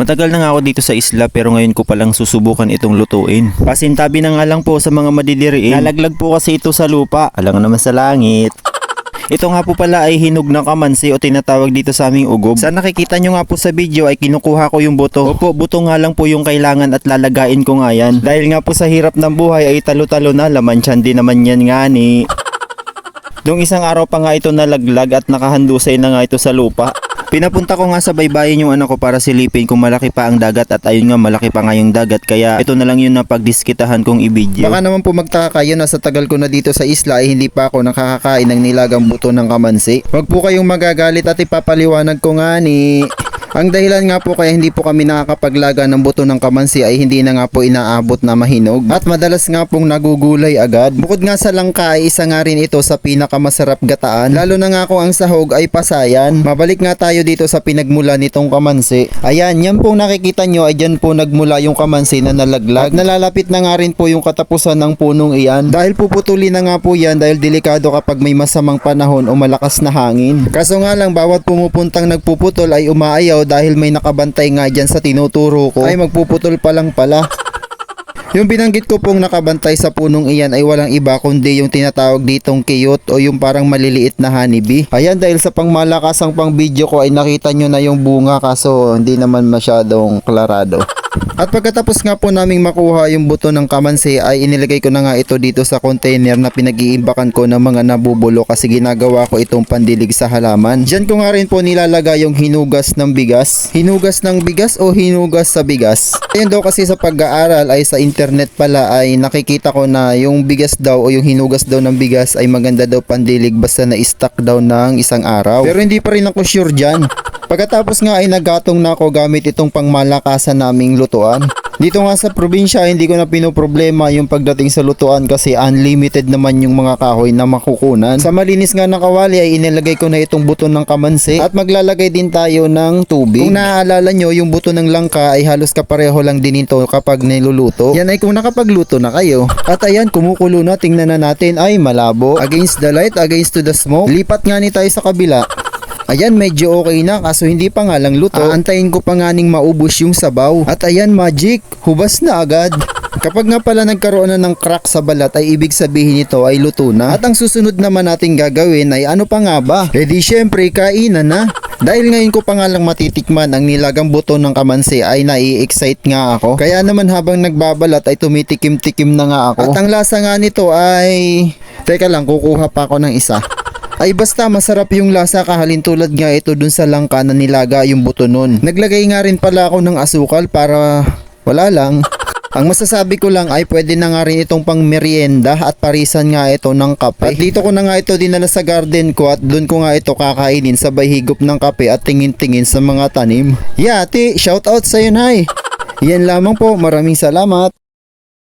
Matagal na nga ako dito sa isla pero ngayon ko palang susubukan itong lutuin. Pasintabi na nga lang po sa mga madidiriin. Nalaglag po kasi ito sa lupa. Alang naman sa langit. Ito nga po pala ay hinog na kamansi o tinatawag dito sa aming ugob. Sa nakikita nyo nga po sa video ay kinukuha ko yung buto. Opo, buto nga lang po yung kailangan at lalagain ko nga yan. Dahil nga po sa hirap ng buhay ay talo-talo na, laman tiyan din naman yan nga ni. Noong isang araw pa nga ito nalaglag at nakahandusay na nga ito sa lupa. Pinapunta ko nga sa baybayin yung anak ko para silipin kung malaki pa ang dagat at ayun nga malaki pa nga yung dagat kaya ito na lang yun na pagdiskitahan kong i-video. Baka naman po magtaka kayo na sa tagal ko na dito sa isla ay hindi pa ako nakakakain ng nilagang buto ng kamansi. Huwag po kayong magagalit at ipapaliwanag ko nga ni. Ang dahilan nga po kaya hindi po kami nakakapaglaga ng buto ng kamansi ay hindi na nga po inaabot na mahinog at madalas nga pong nagugulay agad. Bukod nga sa langka ay isa nga rin ito sa pinakamasarap gataan lalo na nga kung ang sahog ay pasayan. Mabalik nga tayo dito sa pinagmula nitong kamansi. Ayan, yan pong nakikita nyo ay dyan po nagmula yung kamansi na nalaglag. Nalalapit na nga rin po yung katapusan ng punong iyan dahil puputulin na nga po yan dahil delikado kapag may masamang panahon o malakas na hangin. Kaso nga lang bawat pumupuntang nagpuputol ay umaayaw dahil may nakabantay nga dyan sa tinuturo ko ay magpuputol pa lang pala. Yung binanggit ko pong nakabantay sa punong iyan ay walang iba kundi yung tinatawag ditong kiyot o yung parang maliliit na honeybee. Ayan, dahil sa pangmalakasang pang video ko ay nakita nyo na yung bunga kaso hindi naman masyadong klarado. At pagkatapos nga po naming makuha yung buto ng kamansi ay inilagay ko na nga ito dito sa container na pinag-iimbakan ko ng mga nabubulo kasi ginagawa ko itong pandilig sa halaman. Diyan ko nga rin po nilalagay yung hinugas ng bigas. Hinugas ng bigas o hinugas sa bigas? Ayun daw kasi sa pag-aaral ay sa internet pala ay nakikita ko na yung bigas daw o yung hinugas daw ng bigas ay maganda daw pandilig basta na-stack daw ng isang araw. Pero hindi pa rin ako sure dyan. Pagkatapos nga ay naggatong na ako gamit itong pangmalakasan naming lutuan. Dito nga sa probinsya hindi ko na pinoproblema yung pagdating sa lutuan kasi unlimited naman yung mga kahoy na makukunan. Sa malinis nga na kawali ay inilagay ko na itong buto ng kamansi at maglalagay din tayo ng tubig. Kung naaalala nyo yung buto ng langka ay halos kapareho lang din ito kapag niluluto. Yan ay kung nakapagluto na kayo. At ayan, kumukulo na, tingnan na natin ay malabo. Against the light, against to the smoke. Lipat nga ni tayo sa kabila. Ayan, medyo okay na kaso hindi pa nga lang luto. Aantayin ko pa nga ning maubos yung sabaw. At ayan, magic, hubas na agad. Kapag nga pala nagkaroon na ng crack sa balat ay ibig sabihin nito ay luto na. At ang susunod naman natin gagawin ay ano pa nga ba? E di syempre kainan na. Dahil ngayon ko pa nga lang matitikman ang nilagang buto ng kamansi ay nai-excite nga ako. Kaya naman habang nagbabalat ay tumitikim-tikim na nga ako. At ang lasa nga nito ay... Teka lang, kukuha pa ako ng isa. Ay basta masarap yung lasa kahalintulad nga ito dun sa langka na nilaga yung buto nun. Naglagay nga rin pala ako ng asukal para wala lang. Ang masasabi ko lang ay pwede na nga rin itong pang merienda at parisan nga ito ng kape. At dito ko na nga ito dinala sa garden ko at dun ko nga ito kakainin sabay higop ng kape at tingin-tingin sa mga tanim. Yati, shout out sa'yo, Nay. Yan lamang po, maraming salamat.